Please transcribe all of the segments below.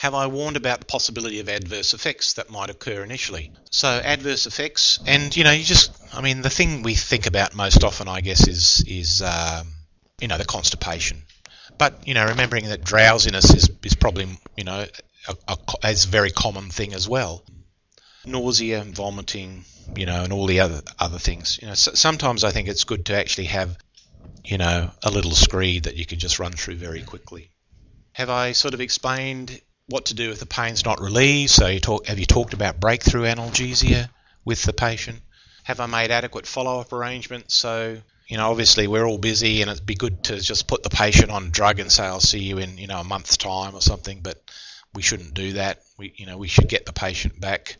Have I warned about the possibility of adverse effects that might occur initially? So adverse effects, and the thing we think about most often, I guess, is the constipation. But remembering that drowsiness is probably a very common thing as well. Nausea, vomiting, and all the other things. Sometimes I think it's good to actually have a little screed that you can just run through very quickly. Have I sort of explained what to do if the pain's not relieved? So have you talked about breakthrough analgesia with the patient? Have I made adequate follow-up arrangements? So obviously we're all busy, and it'd be good to just put the patient on drug and say, I'll see you in a month's time or something, but we shouldn't do that. We should get the patient back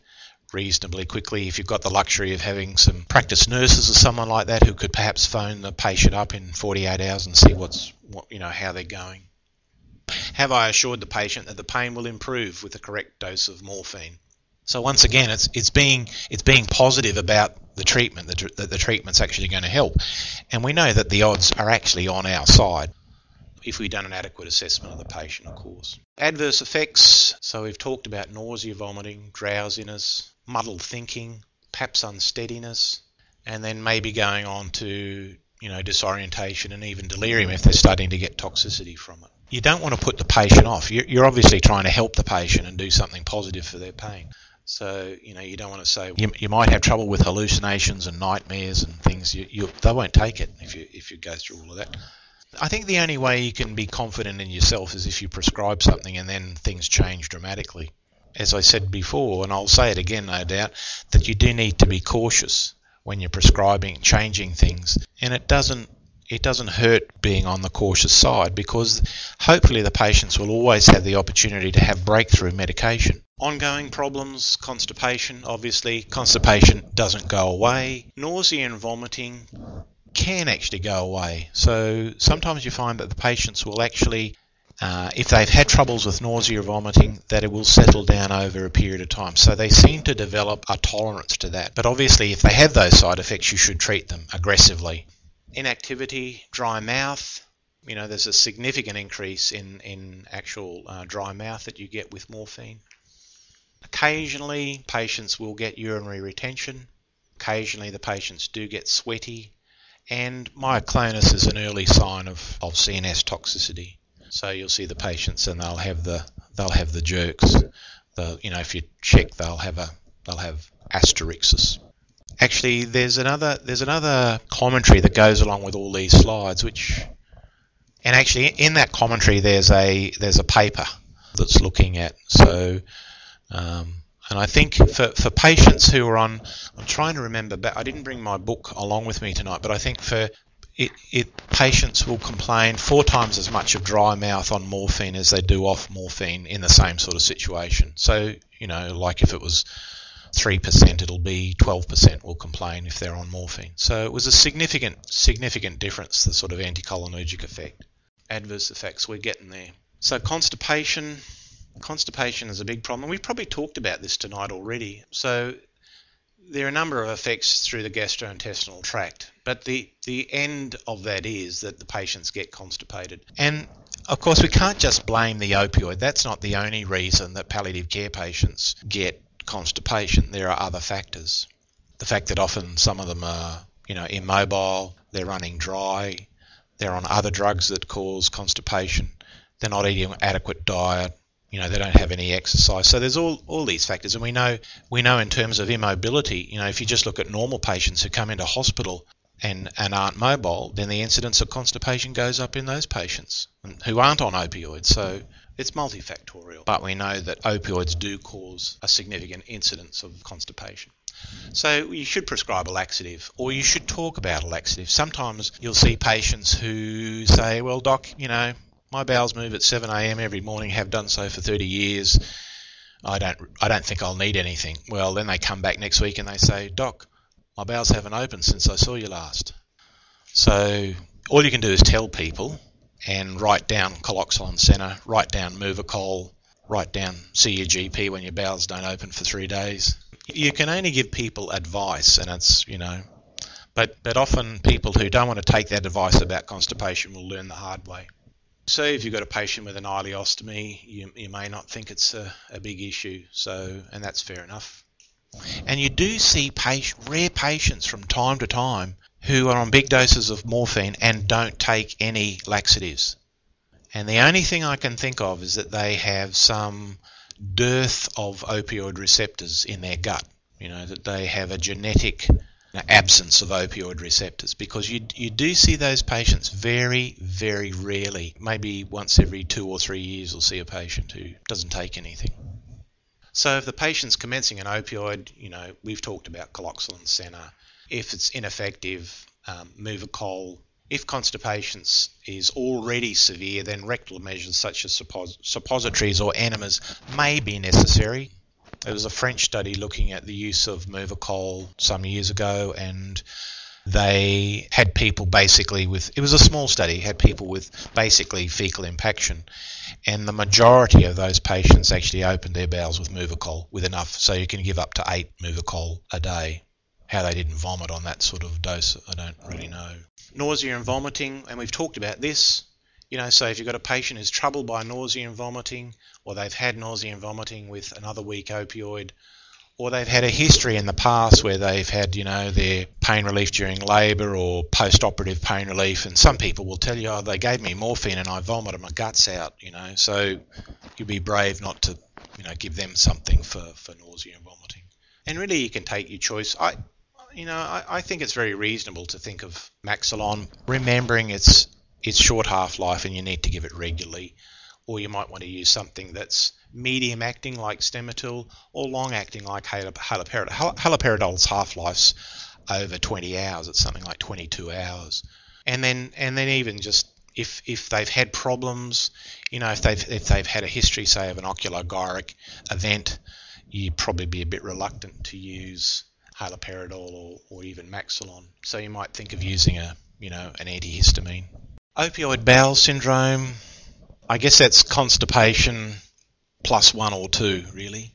reasonably quickly. If you've got the luxury of having some practice nurses or someone like that who could perhaps phone the patient up in 48 hours and see how they're going. Have I assured the patient that the pain will improve with the correct dose of morphine? So once again, it's being positive about the treatment, that the treatment's actually going to help. And we know that the odds are actually on our side if we've done an adequate assessment of the patient, of course. Adverse effects, so we've talked about nausea, vomiting, drowsiness, muddled thinking, perhaps unsteadiness, and then maybe going on to disorientation and even delirium if they're starting to get toxicity from it. You don't want to put the patient off. You're obviously trying to help the patient and do something positive for their pain. So, you don't want to say, you might have trouble with hallucinations and nightmares and things. They won't take it if you go through all of that. I think the only way you can be confident in yourself is if you prescribe something and then things change dramatically. As I said before, and I'll say it again, no doubt, that you do need to be cautious when you're prescribing, changing things. And it doesn't hurt being on the cautious side, because hopefully the patients will always have the opportunity to have breakthrough medication. Ongoing problems, constipation, obviously. Constipation doesn't go away. Nausea and vomiting can actually go away. So sometimes you find that the patients will actually, if they've had troubles with nausea or vomiting, that it will settle down over a period of time. So they seem to develop a tolerance to that. But obviously if they have those side effects, you should treat them aggressively. Inactivity, dry mouth, there's a significant increase in actual dry mouth that you get with morphine. Occasionally patients will get urinary retention. Occasionally the patients do get sweaty. And myoclonus is an early sign of CNS toxicity. So you'll see the patients and they'll have the jerks. If you check, they'll have asterixis. Actually, there's another commentary that goes along with all these slides, and actually in that commentary there's a paper that's looking at. So and I think for patients who are on, I'm trying to remember, but I didn't bring my book along with me tonight, but I think for patients will complain 4 times as much of dry mouth on morphine as they do off morphine in the same sort of situation. So, like if it was 3%, it'll be 12% will complain if they're on morphine. So it was a significant difference, the sort of anticholinergic effect. Adverse effects, we're getting there. So constipation is a big problem. We've probably talked about this tonight already. So there are a number of effects through the gastrointestinal tract, but the end of that is that the patients get constipated. And of course we can't just blame the opioid. That's not the only reason that palliative care patients get constipation. There are other factors. The fact that often some of them are, immobile, they're running dry, they're on other drugs that cause constipation, they're not eating adequate diet, they don't have any exercise. So there's all these factors, and we know in terms of immobility, if you just look at normal patients who come into hospital and aren't mobile, then the incidence of constipation goes up in those patients who aren't on opioids. So it's multifactorial, but we know that opioids do cause a significant incidence of constipation. So you should prescribe a laxative, or you should talk about a laxative. Sometimes you'll see patients who say, well, doc, my bowels move at 7 a.m. every morning, have done so for 30 years. I don't think I'll need anything. Well, then they come back next week and they say, doc, my bowels haven't opened since I saw you last. So all you can do is tell people and write down Coloxolin Center, write down Movicol, write down see your GP when your bowels don't open for 3 days. You can only give people advice, and it's, but often people who don't want to take that advice about constipation will learn the hard way. So if you've got a patient with an ileostomy, you may not think it's a big issue, and that's fair enough. And you do see rare patients from time to time who are on big doses of morphine and don't take any laxatives. And the only thing I can think of is that they have some dearth of opioid receptors in their gut, that they have a genetic absence of opioid receptors, because you do see those patients very, very rarely. Maybe once every 2 or 3 years you'll see a patient who doesn't take anything. So if the patient's commencing an opioid, we've talked about Caloxylin Senna. If it's ineffective, Movicol. If constipation is already severe, then rectal measures such as suppositories or enemas may be necessary. There was a French study looking at the use of Movicol some years ago, and they had people basically it was a small study, had people with basically fecal impaction, and the majority of those patients actually opened their bowels with Movicol, with enough, so you can give up to 8 Movicol a day. How they didn't vomit on that sort of dose, I don't really know. Nausea and vomiting, and we've talked about this. So if you've got a patient who's troubled by nausea and vomiting, or they've had nausea and vomiting with another weak opioid, or they've had a history in the past where they've had, their pain relief during labour or post-operative pain relief, and some people will tell you, they gave me morphine and I vomited my guts out, so you'd be brave not to, give them something for nausea and vomiting. And really you can take your choice. I think it's very reasonable to think of Maxilon, remembering its short half-life and you need to give it regularly. Or you might want to use something that's medium-acting like Stemetil, or long-acting like haloperidol. Haloperidol's half-life's over 20 hours. It's something like 22 hours. And then even just if they've had problems, if they've had a history, say, of an ocular gyric event, you'd probably be a bit reluctant to use haloperidol or even Maxilon. So you might think of using an antihistamine. Opioid bowel syndrome, I guess that's constipation plus 1 or 2, really.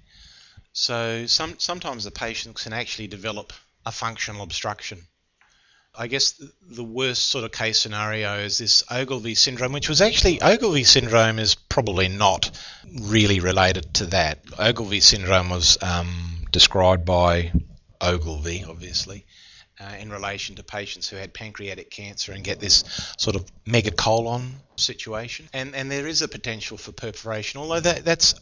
So sometimes the patient can actually develop a functional obstruction. I guess the worst sort of case scenario is this Ogilvie syndrome, which was actually, Ogilvie syndrome is probably not really related to that. Ogilvie syndrome was described by Ogilvie, obviously, in relation to patients who had pancreatic cancer and get this sort of megacolon situation. And there is a potential for perforation, although that's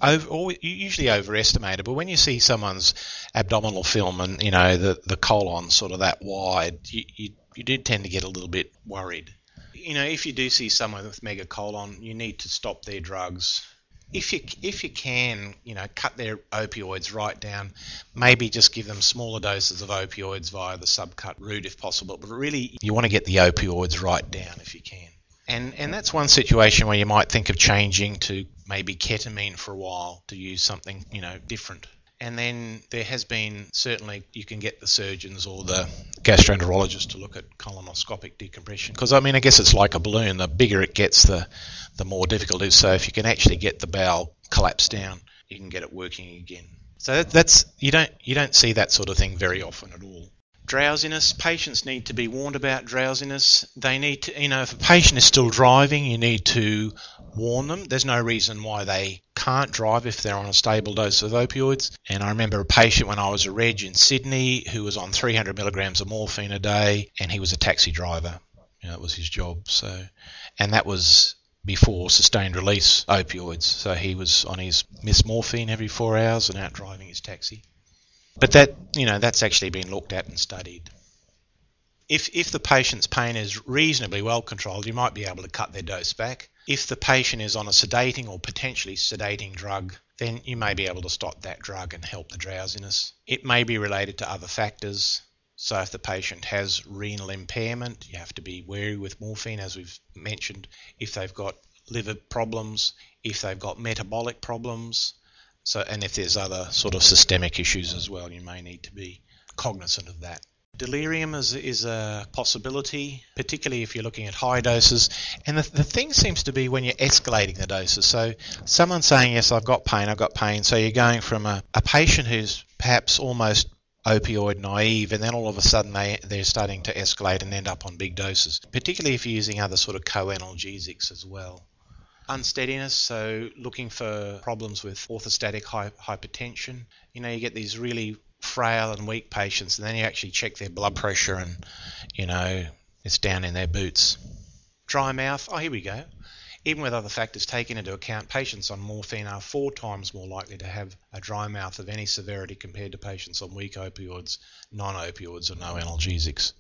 usually overestimated. But when you see someone's abdominal film and, the colon sort of that wide, you do tend to get a little bit worried. If you do see someone with megacolon, you need to stop their drugs. If you can, cut their opioids right down, maybe just give them smaller doses of opioids via the subcut route if possible. But really, you want to get the opioids right down if you can. And that's one situation where you might think of changing to maybe ketamine for a while to use something, different. And then there has been, certainly, you can get the surgeons or the gastroenterologist to look at colonoscopic decompression. Because, I guess it's like a balloon. The bigger it gets, the more difficult it is. So if you can actually get the bowel collapsed down, you can get it working again. So that's you don't see that sort of thing very often at all. Drowsiness, patients need to be warned about drowsiness. They need to, if a patient is still driving, you need to warn them. There's no reason why they can't drive if they're on a stable dose of opioids. And I remember a patient when I was a reg in Sydney who was on 300 milligrams of morphine a day, and he was a taxi driver. It was his job. And that was before sustained release opioids. So he was on his miss morphine every 4 hours and out driving his taxi. But that's actually been looked at and studied. If the patient's pain is reasonably well controlled, you might be able to cut their dose back. If the patient is on a sedating or potentially sedating drug, then you may be able to stop that drug and help the drowsiness. It may be related to other factors. So if the patient has renal impairment, you have to be wary with morphine, as we've mentioned. If they've got liver problems, if they've got metabolic problems, and if there's other sort of systemic issues as well, you may need to be cognizant of that. Delirium is a possibility, particularly if you're looking at high doses. And the thing seems to be when you're escalating the doses. So someone's saying, yes, I've got pain. So you're going from a patient who's perhaps almost opioid naive, and then all of a sudden they're starting to escalate and end up on big doses, particularly if you're using other sort of co-analgesics as well. Unsteadiness, so looking for problems with orthostatic hypertension. You get these really frail and weak patients, and then you actually check their blood pressure and, it's down in their boots. Dry mouth, here we go. Even with other factors taken into account, patients on morphine are 4 times more likely to have a dry mouth of any severity compared to patients on weak opioids, non-opioids, or no analgesics.